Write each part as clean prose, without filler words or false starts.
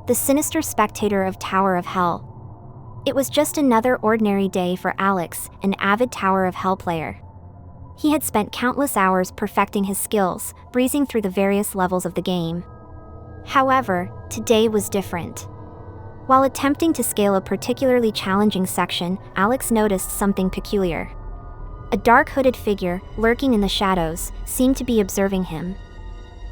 the sinister spectator of Tower of Hell. It was just another ordinary day for Alex, an avid Tower of Hell player. He had spent countless hours perfecting his skills, breezing through the various levels of the game. However, today was different. While attempting to scale a particularly challenging section, Alex noticed something peculiar. A dark hooded figure, lurking in the shadows, seemed to be observing him.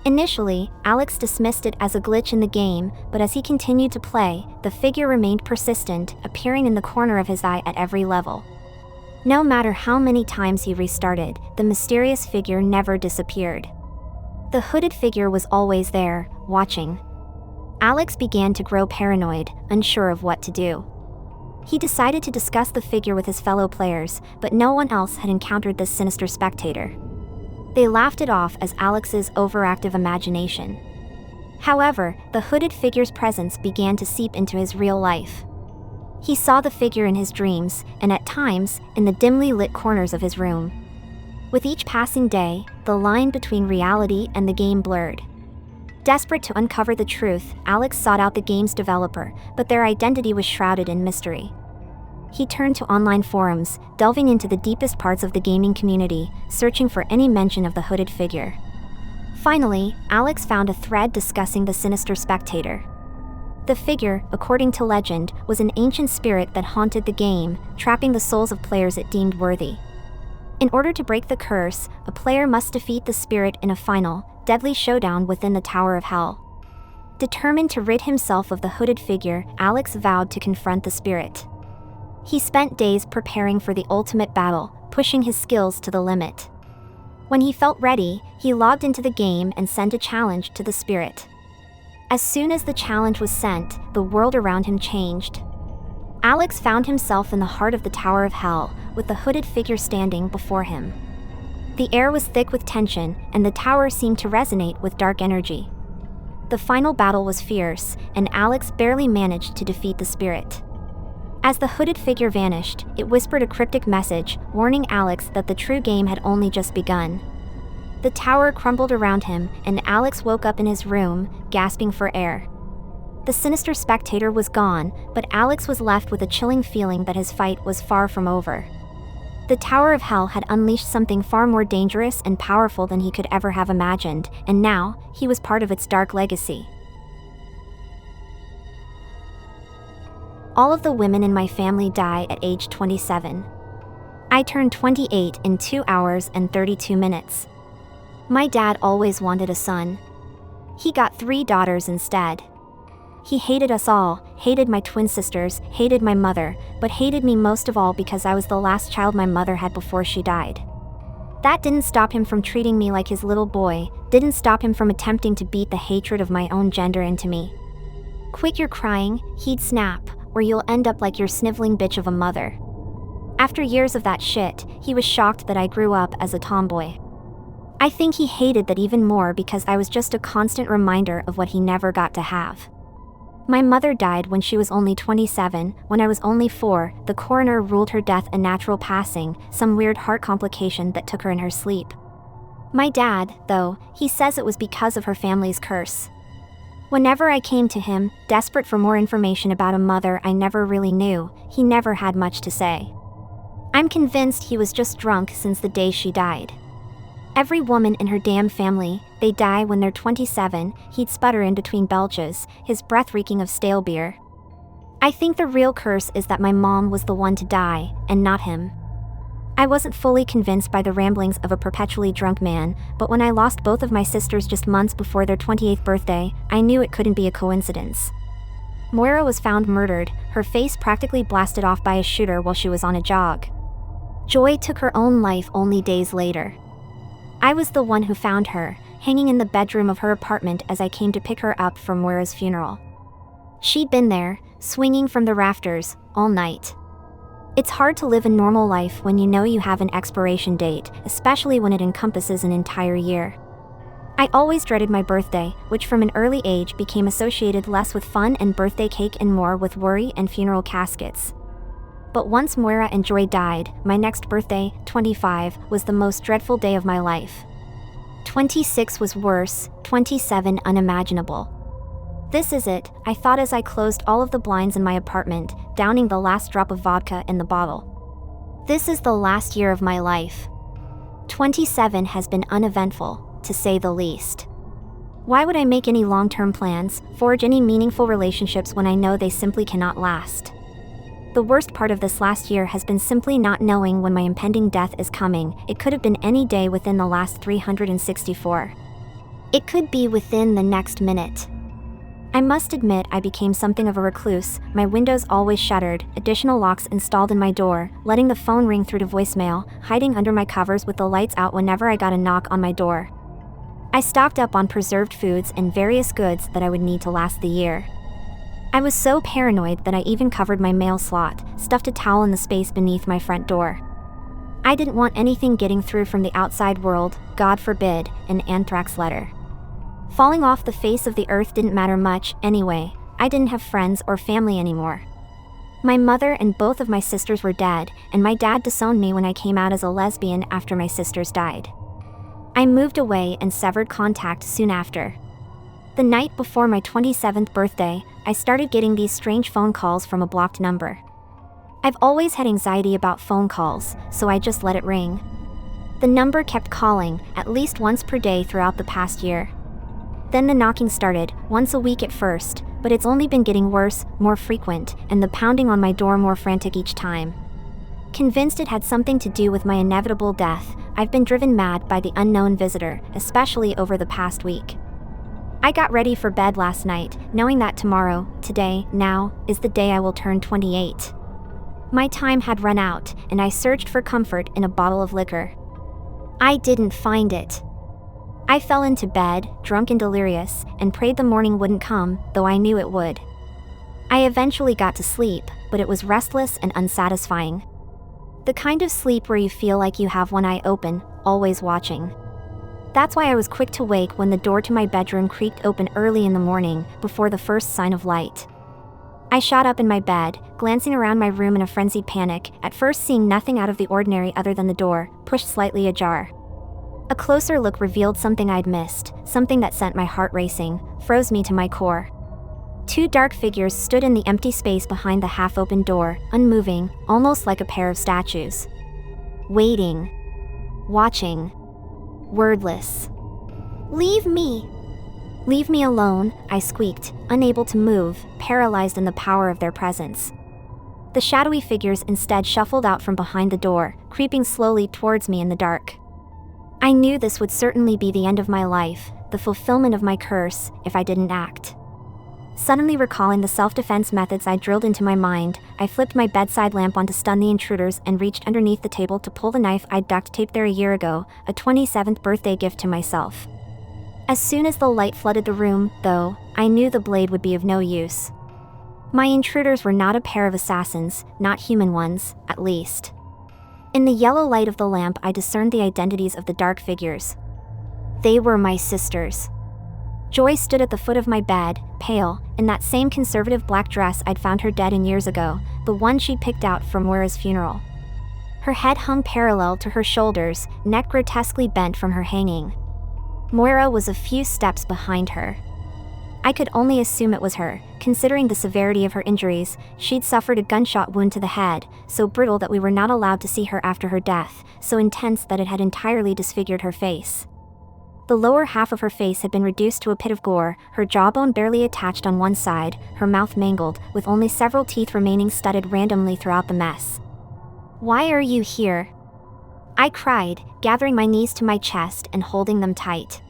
Initially, Alex dismissed it as a glitch in the game, but as he continued to play, the figure remained persistent, appearing in the corner of his eye at every level. No matter how many times he restarted, the mysterious figure never disappeared. The hooded figure was always there, watching. Alex began to grow paranoid, unsure of what to do. He decided to discuss the figure with his fellow players, but no one else had encountered this sinister spectator. They laughed it off as Alex's overactive imagination. However, the hooded figure's presence began to seep into his real life. He saw the figure in his dreams, and at times, in the dimly lit corners of his room. With each passing day, the line between reality and the game blurred. Desperate to uncover the truth, Alex sought out the game's developer, but their identity was shrouded in mystery. He turned to online forums, delving into the deepest parts of the gaming community, searching for any mention of the hooded figure. Finally, Alex found a thread discussing the sinister spectator. The figure, according to legend, was an ancient spirit that haunted the game, trapping the souls of players it deemed worthy. In order to break the curse, a player must defeat the spirit in a final, deadly showdown within the Tower of Hell. Determined to rid himself of the hooded figure, Alex vowed to confront the spirit. He spent days preparing for the ultimate battle, pushing his skills to the limit. When he felt ready, he logged into the game and sent a challenge to the spirit. As soon as the challenge was sent, the world around him changed. Alex found himself in the heart of the Tower of Hell, with the hooded figure standing before him. The air was thick with tension, and the tower seemed to resonate with dark energy. The final battle was fierce, and Alex barely managed to defeat the spirit. As the hooded figure vanished, it whispered a cryptic message, warning Alex that the true game had only just begun. The tower crumbled around him, and Alex woke up in his room, gasping for air. The sinister spectator was gone, but Alex was left with a chilling feeling that his fight was far from over. The Tower of Hell had unleashed something far more dangerous and powerful than he could ever have imagined, and now, he was part of its dark legacy. All of the women in my family die at age 27. I turned 28 in 2 hours and 32 minutes. My dad always wanted a son. He got 3 daughters instead. He hated us all, hated my twin sisters, hated my mother, but hated me most of all because I was the last child my mother had before she died. That didn't stop him from treating me like his little boy, didn't stop him from attempting to beat the hatred of my own gender into me. "Quit your crying," he'd snap, "or you'll end up like your sniveling bitch of a mother." After years of that shit, he was shocked that I grew up as a tomboy. I think he hated that even more because I was just a constant reminder of what he never got to have. My mother died when she was only 27. When I was only 4, the coroner ruled her death a natural passing, some weird heart complication that took her in her sleep. My dad, though, he says it was because of her family's curse. Whenever I came to him, desperate for more information about a mother I never really knew, he never had much to say. I'm convinced he was just drunk since the day she died. Every woman in her damn family, they die when they're 27, he'd sputter in between belches, his breath reeking of stale beer. I think the real curse is that my mom was the one to die, and not him. I wasn't fully convinced by the ramblings of a perpetually drunk man, but when I lost both of my sisters just months before their 28th birthday, I knew it couldn't be a coincidence. Moira was found murdered, her face practically blasted off by a shooter while she was on a jog. Joy took her own life only days later. I was the one who found her, hanging in the bedroom of her apartment as I came to pick her up for Moira's funeral. She'd been there, swinging from the rafters, all night. It's hard to live a normal life when you know you have an expiration date, especially when it encompasses an entire year. I always dreaded my birthday, which from an early age became associated less with fun and birthday cake and more with worry and funeral caskets. But once Moira and Joy died, my next birthday, 25, was the most dreadful day of my life. 26 was worse, 27 unimaginable. This is it, I thought as I closed all of the blinds in my apartment, downing the last drop of vodka in the bottle. This is the last year of my life. 27 has been uneventful, to say the least. Why would I make any long-term plans, forge any meaningful relationships when I know they simply cannot last? The worst part of this last year has been simply not knowing when my impending death is coming. It could have been any day within the last 364. It could be within the next minute. I must admit I became something of a recluse, my windows always shuttered, additional locks installed in my door, letting the phone ring through to voicemail, hiding under my covers with the lights out whenever I got a knock on my door. I stocked up on preserved foods and various goods that I would need to last the year. I was so paranoid that I even covered my mail slot, stuffed a towel in the space beneath my front door. I didn't want anything getting through from the outside world, God forbid, an anthrax letter. Falling off the face of the earth didn't matter much, anyway. I didn't have friends or family anymore. My mother and both of my sisters were dead, and my dad disowned me when I came out as a lesbian after my sisters died. I moved away and severed contact soon after. The night before my 27th birthday, I started getting these strange phone calls from a blocked number. I've always had anxiety about phone calls, so I just let it ring. The number kept calling, at least once per day throughout the past year. Then the knocking started, once a week at first, but it's only been getting worse, more frequent, and the pounding on my door more frantic each time. Convinced it had something to do with my inevitable death, I've been driven mad by the unknown visitor, especially over the past week. I got ready for bed last night, knowing that tomorrow, today, now, is the day I will turn 28. My time had run out, and I searched for comfort in a bottle of liquor. I didn't find it. I fell into bed, drunk and delirious, and prayed the morning wouldn't come, though I knew it would. I eventually got to sleep, but it was restless and unsatisfying. The kind of sleep where you feel like you have one eye open, always watching. That's why I was quick to wake when the door to my bedroom creaked open early in the morning, before the first sign of light. I shot up in my bed, glancing around my room in a frenzied panic, at first seeing nothing out of the ordinary other than the door, pushed slightly ajar. A closer look revealed something I'd missed, something that sent my heart racing, froze me to my core. Two dark figures stood in the empty space behind the half-open door, unmoving, almost like a pair of statues. Waiting. Watching. Wordless. "Leave me! Leave me alone," I squeaked, unable to move, paralyzed in the power of their presence. The shadowy figures instead shuffled out from behind the door, creeping slowly towards me in the dark. I knew this would certainly be the end of my life, the fulfillment of my curse, if I didn't act. Suddenly recalling the self-defense methods I drilled into my mind, I flipped my bedside lamp on to stun the intruders and reached underneath the table to pull the knife I'd duct-taped there a year ago, a 27th birthday gift to myself. As soon as the light flooded the room, though, I knew the blade would be of no use. My intruders were not a pair of assassins, not human ones, at least. In the yellow light of the lamp, I discerned the identities of the dark figures. They were my sisters. Joy stood at the foot of my bed, pale, in that same conservative black dress I'd found her dead in years ago, the one she'd picked out from Moira's funeral. Her head hung parallel to her shoulders, neck grotesquely bent from her hanging. Moira was a few steps behind her. I could only assume it was her, considering the severity of her injuries. She'd suffered a gunshot wound to the head, so brutal that we were not allowed to see her after her death, so intense that it had entirely disfigured her face. The lower half of her face had been reduced to a pit of gore, her jawbone barely attached on one side, her mouth mangled, with only several teeth remaining studded randomly throughout the mess. "Why are you here?" I cried, gathering my knees to my chest and holding them tight.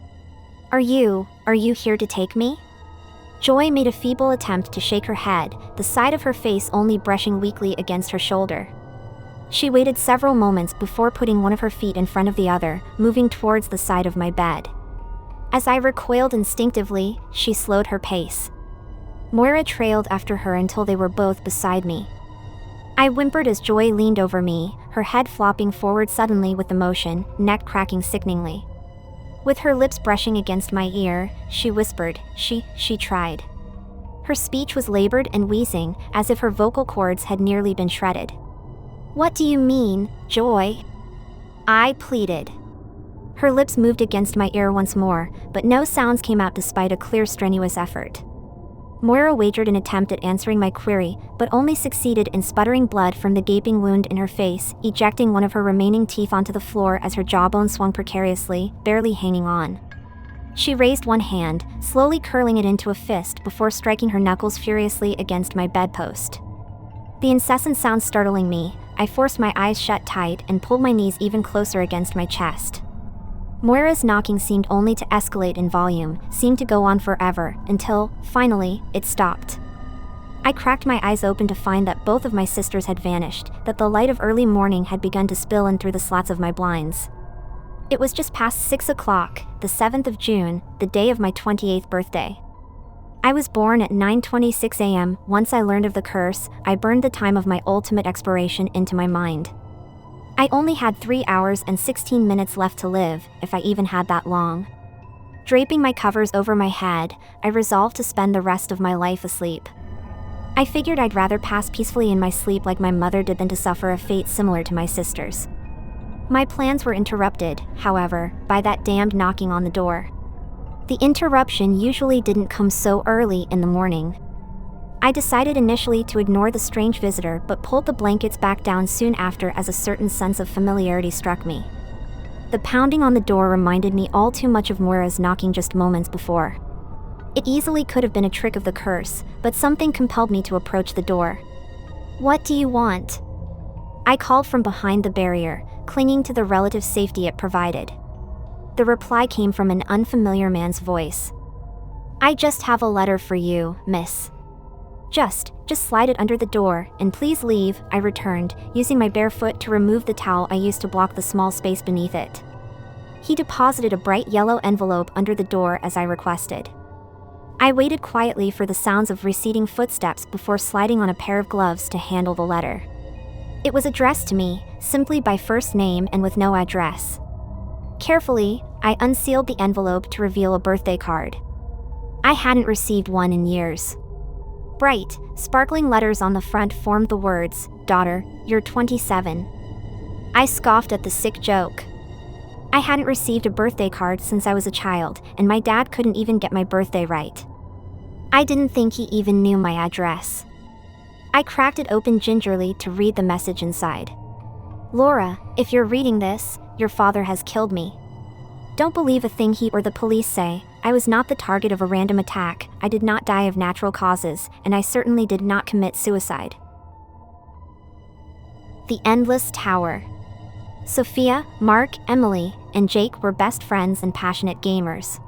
Are you here to take me?" Joy made a feeble attempt to shake her head, the side of her face only brushing weakly against her shoulder. She waited several moments before putting one of her feet in front of the other, moving towards the side of my bed. As I recoiled instinctively, she slowed her pace. Moira trailed after her until they were both beside me. I whimpered as Joy leaned over me, her head flopping forward suddenly with emotion, neck cracking sickeningly. With her lips brushing against my ear, she whispered, she tried. Her speech was labored and wheezing, as if her vocal cords had nearly been shredded. "What do you mean, Joy?" I pleaded. Her lips moved against my ear once more, but no sounds came out despite a clear strenuous effort. Moira wagered an attempt at answering my query, but only succeeded in sputtering blood from the gaping wound in her face, ejecting one of her remaining teeth onto the floor as her jawbone swung precariously, barely hanging on. She raised one hand, slowly curling it into a fist before striking her knuckles furiously against my bedpost. The incessant sound startling me, I forced my eyes shut tight and pulled my knees even closer against my chest. Moira's knocking seemed only to escalate in volume, seemed to go on forever, until, finally, it stopped. I cracked my eyes open to find that both of my sisters had vanished, that the light of early morning had begun to spill in through the slats of my blinds. It was just past 6 o'clock, the 7th of June, the day of my 28th birthday. I was born at 9:26 a.m. Once I learned of the curse, I burned the time of my ultimate expiration into my mind. I only had 3 hours and 16 minutes left to live, if I even had that long. Draping my covers over my head, I resolved to spend the rest of my life asleep. I figured I'd rather pass peacefully in my sleep like my mother did than to suffer a fate similar to my sister's. My plans were interrupted, however, by that damned knocking on the door. The interruption usually didn't come so early in the morning. I decided initially to ignore the strange visitor but pulled the blankets back down soon after as a certain sense of familiarity struck me. The pounding on the door reminded me all too much of Moira's knocking just moments before. It easily could have been a trick of the curse, but something compelled me to approach the door. "What do you want?" I called from behind the barrier, clinging to the relative safety it provided. The reply came from an unfamiliar man's voice. "I just have a letter for you, miss." Just slide it under the door, and please leave," I returned, using my bare foot to remove the towel I used to block the small space beneath it. He deposited a bright yellow envelope under the door as I requested. I waited quietly for the sounds of receding footsteps before sliding on a pair of gloves to handle the letter. It was addressed to me, simply by first name and with no address. Carefully, I unsealed the envelope to reveal a birthday card. I hadn't received one in years. Bright, sparkling letters on the front formed the words, "Daughter, you're 27. I scoffed at the sick joke. I hadn't received a birthday card since I was a child, and my dad couldn't even get my birthday right. I didn't think he even knew my address. I cracked it open gingerly to read the message inside. "Laura, if you're reading this, your father has killed me. Don't believe a thing he or the police say. I was not the target of a random attack, I did not die of natural causes, and I certainly did not commit suicide." The Endless Tower. Sophia, Mark, Emily, and Jake were best friends and passionate gamers.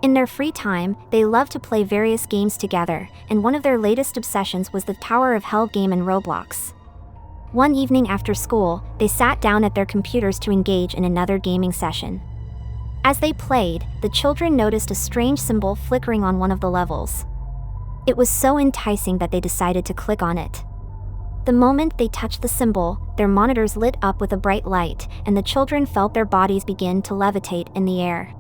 In their free time, they loved to play various games together, and one of their latest obsessions was the Tower of Hell game in ROBLOX. One evening after school, they sat down at their computers to engage in another gaming session. As they played, the children noticed a strange symbol flickering on one of the levels. It was so enticing that they decided to click on it. The moment they touched the symbol, their monitors lit up with a bright light, and the children felt their bodies begin to levitate in the air.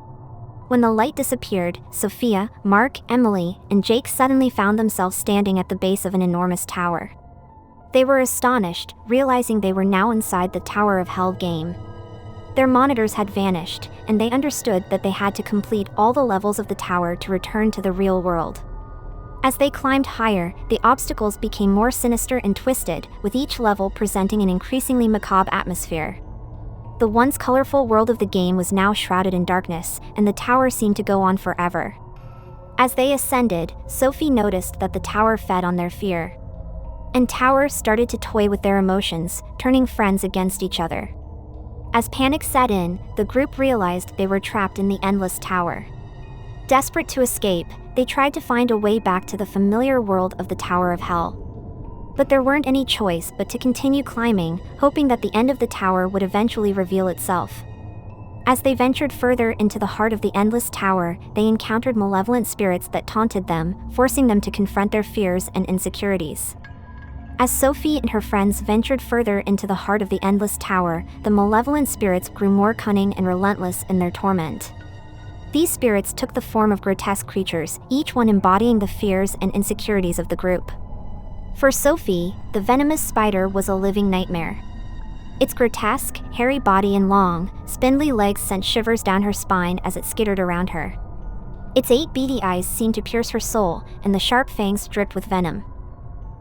When the light disappeared, Sophia, Mark, Emily, and Jake suddenly found themselves standing at the base of an enormous tower. They were astonished, realizing they were now inside the Tower of Hell game. Their monitors had vanished, and they understood that they had to complete all the levels of the tower to return to the real world. As they climbed higher, the obstacles became more sinister and twisted, with each level presenting an increasingly macabre atmosphere. The once colorful world of the game was now shrouded in darkness, and the tower seemed to go on forever. As they ascended, Sophie noticed that the tower fed on their fear. And tower started to toy with their emotions, turning friends against each other. As panic set in, the group realized they were trapped in the endless tower. Desperate to escape, they tried to find a way back to the familiar world of the Tower of Hell. But there weren't any choice but to continue climbing, hoping that the end of the tower would eventually reveal itself. As they ventured further into the heart of the endless tower, they encountered malevolent spirits that taunted them, forcing them to confront their fears and insecurities. As Sophie and her friends ventured further into the heart of the endless tower, the malevolent spirits grew more cunning and relentless in their torment. These spirits took the form of grotesque creatures, each one embodying the fears and insecurities of the group. For Sophie, the venomous spider was a living nightmare. Its grotesque, hairy body and long, spindly legs sent shivers down her spine as it skittered around her. Its 8 beady eyes seemed to pierce her soul, and the sharp fangs dripped with venom.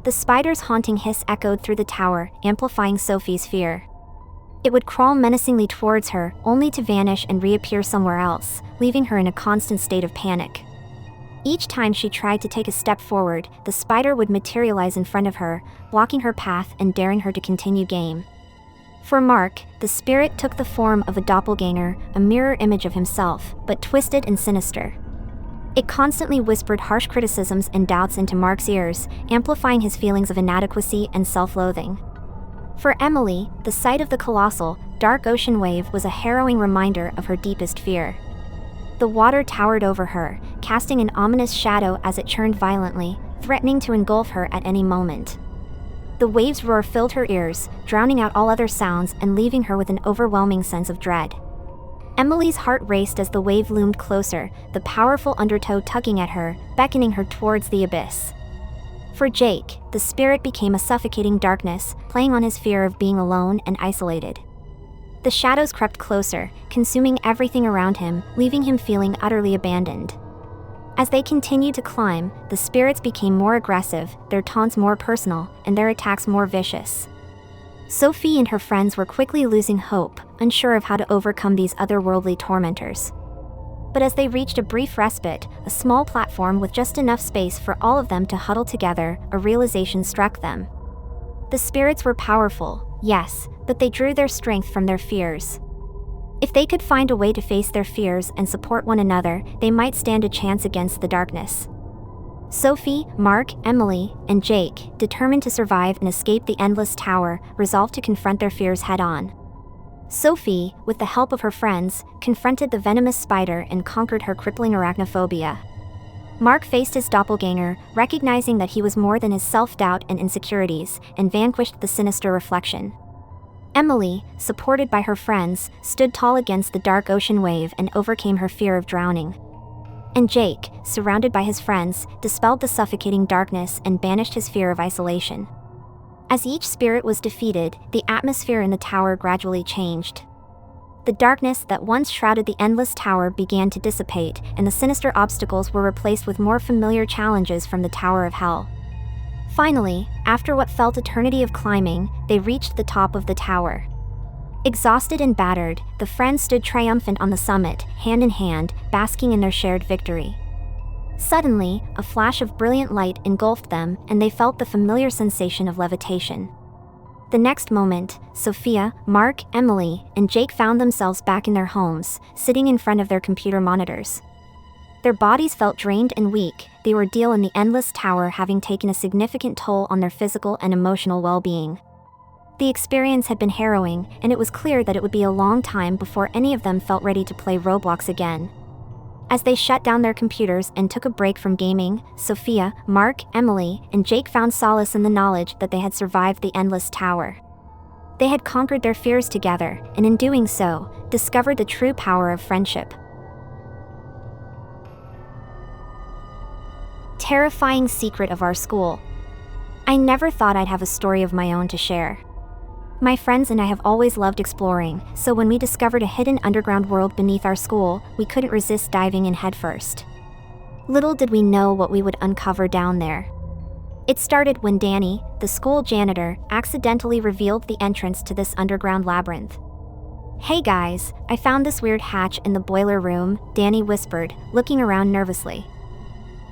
The spider's haunting hiss echoed through the tower, amplifying Sophie's fear. It would crawl menacingly towards her, only to vanish and reappear somewhere else, leaving her in a constant state of panic. Each time she tried to take a step forward, the spider would materialize in front of her, blocking her path and daring her to continue game. For Mark, the spirit took the form of a doppelganger, a mirror image of himself, but twisted and sinister. It constantly whispered harsh criticisms and doubts into Mark's ears, amplifying his feelings of inadequacy and self-loathing. For Emily, the sight of the colossal, dark ocean wave was a harrowing reminder of her deepest fear. The water towered over her, casting an ominous shadow as it churned violently, threatening to engulf her at any moment. The wave's roar filled her ears, drowning out all other sounds and leaving her with an overwhelming sense of dread. Emily's heart raced as the wave loomed closer, the powerful undertow tugging at her, beckoning her towards the abyss. For Jake, the spirit became a suffocating darkness, playing on his fear of being alone and isolated. The shadows crept closer, consuming everything around him, leaving him feeling utterly abandoned. As they continued to climb, the spirits became more aggressive, their taunts more personal, and their attacks more vicious. Sophie and her friends were quickly losing hope, unsure of how to overcome these otherworldly tormentors. But as they reached a brief respite, a small platform with just enough space for all of them to huddle together, a realization struck them. The spirits were powerful, yes, but they drew their strength from their fears. If they could find a way to face their fears and support one another, they might stand a chance against the darkness. Sophie, Mark, Emily, and Jake, determined to survive and escape the endless tower, resolved to confront their fears head-on. Sophie, with the help of her friends, confronted the venomous spider and conquered her crippling arachnophobia. Mark faced his doppelganger, recognizing that he was more than his self-doubt and insecurities, and vanquished the sinister reflection. Emily, supported by her friends, stood tall against the dark ocean wave and overcame her fear of drowning. And Jake, surrounded by his friends, dispelled the suffocating darkness and banished his fear of isolation. As each spirit was defeated, the atmosphere in the tower gradually changed. The darkness that once shrouded the endless tower began to dissipate, and the sinister obstacles were replaced with more familiar challenges from the Tower of Hell. Finally, after what felt eternity of climbing, they reached the top of the tower. Exhausted and battered, the friends stood triumphant on the summit, hand in hand, basking in their shared victory. Suddenly, a flash of brilliant light engulfed them, and they felt the familiar sensation of levitation. The next moment, Sophia, Mark, Emily, and Jake found themselves back in their homes, sitting in front of their computer monitors. Their bodies felt drained and weak, the ordeal in the endless tower having taken a significant toll on their physical and emotional well-being. The experience had been harrowing, and it was clear that it would be a long time before any of them felt ready to play Roblox again. As they shut down their computers and took a break from gaming, Sophia, Mark, Emily, and Jake found solace in the knowledge that they had survived the endless tower. They had conquered their fears together, and in doing so, discovered the true power of friendship. Terrifying secret of our school. I never thought I'd have a story of my own to share. My friends and I have always loved exploring, so when we discovered a hidden underground world beneath our school, we couldn't resist diving in headfirst. Little did we know what we would uncover down there. It started when Danny, the school janitor, accidentally revealed the entrance to this underground labyrinth. "Hey guys, I found this weird hatch in the boiler room," Danny whispered, looking around nervously.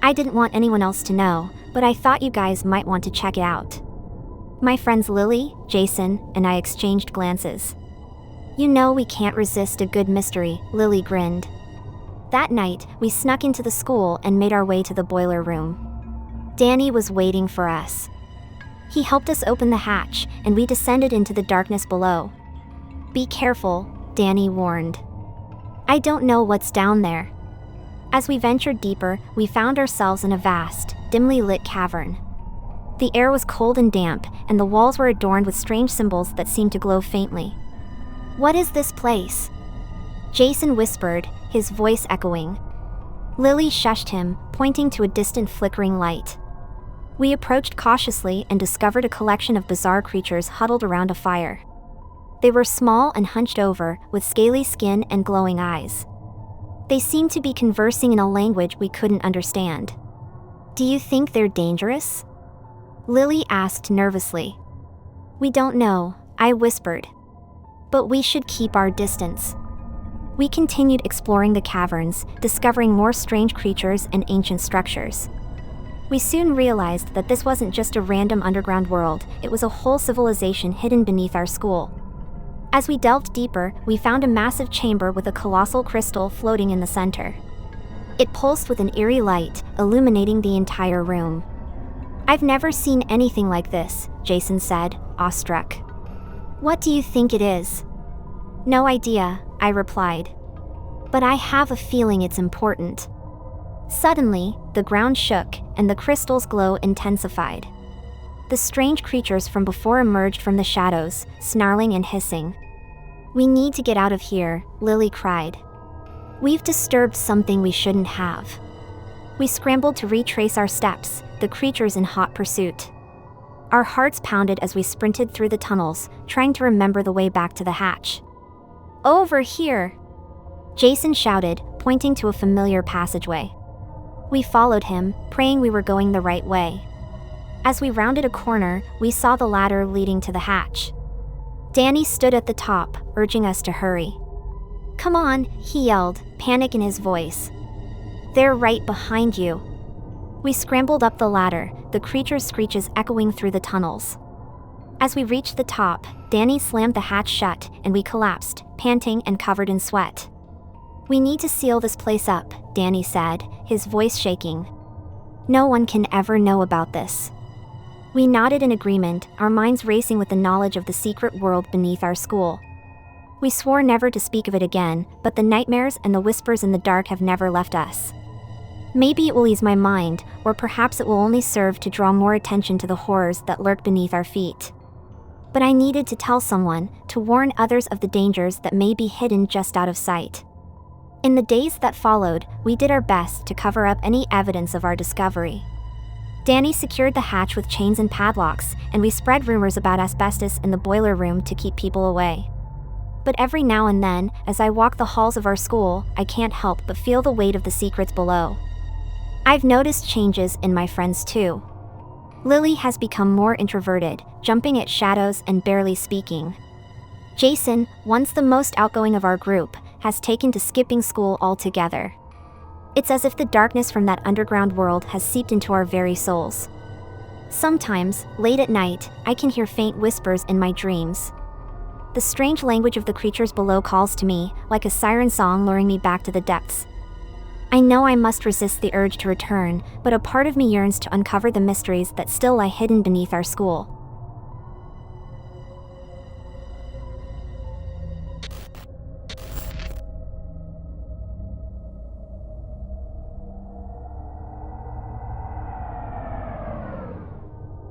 "I didn't want anyone else to know, but I thought you guys might want to check it out." My friends Lily, Jason, and I exchanged glances. "You know we can't resist a good mystery," Lily grinned. That night, we snuck into the school and made our way to the boiler room. Danny was waiting for us. He helped us open the hatch, and we descended into the darkness below. "Be careful," Danny warned. "I don't know what's down there." As we ventured deeper, we found ourselves in a vast, dimly lit cavern. The air was cold and damp, and the walls were adorned with strange symbols that seemed to glow faintly. "What is this place?" Jason whispered, his voice echoing. Lily shushed him, pointing to a distant flickering light. We approached cautiously and discovered a collection of bizarre creatures huddled around a fire. They were small and hunched over, with scaly skin and glowing eyes. They seemed to be conversing in a language we couldn't understand. "Do you think they're dangerous?" Lily asked nervously. "We don't know," I whispered. "But we should keep our distance." We continued exploring the caverns, discovering more strange creatures and ancient structures. We soon realized that this wasn't just a random underground world, it was a whole civilization hidden beneath our school. As we delved deeper, we found a massive chamber with a colossal crystal floating in the center. It pulsed with an eerie light, illuminating the entire room. "I've never seen anything like this," Jason said, awestruck. "What do you think it is?" "No idea," I replied. "But I have a feeling it's important." Suddenly, the ground shook, and the crystal's glow intensified. The strange creatures from before emerged from the shadows, snarling and hissing. "We need to get out of here," Lily cried. "We've disturbed something we shouldn't have." We scrambled to retrace our steps, the creatures in hot pursuit. Our hearts pounded as we sprinted through the tunnels, trying to remember the way back to the hatch. "Over here!" Jason shouted, pointing to a familiar passageway. We followed him, praying we were going the right way. As we rounded a corner, we saw the ladder leading to the hatch. Danny stood at the top, urging us to hurry. "Come on," he yelled, panic in his voice. "They're right behind you." We scrambled up the ladder, the creature's screeches echoing through the tunnels. As we reached the top, Danny slammed the hatch shut, and we collapsed, panting and covered in sweat. "We need to seal this place up," Danny said, his voice shaking. "No one can ever know about this." We nodded in agreement, our minds racing with the knowledge of the secret world beneath our school. We swore never to speak of it again, but the nightmares and the whispers in the dark have never left us. Maybe it will ease my mind, or perhaps it will only serve to draw more attention to the horrors that lurk beneath our feet. But I needed to tell someone, to warn others of the dangers that may be hidden just out of sight. In the days that followed, we did our best to cover up any evidence of our discovery. Danny secured the hatch with chains and padlocks, and we spread rumors about asbestos in the boiler room to keep people away. But every now and then, as I walk the halls of our school, I can't help but feel the weight of the secrets below. I've noticed changes in my friends too. Lily has become more introverted, jumping at shadows and barely speaking. Jason, once the most outgoing of our group, has taken to skipping school altogether. It's as if the darkness from that underground world has seeped into our very souls. Sometimes, late at night, I can hear faint whispers in my dreams. The strange language of the creatures below calls to me, like a siren song luring me back to the depths. I know I must resist the urge to return, but a part of me yearns to uncover the mysteries that still lie hidden beneath our school.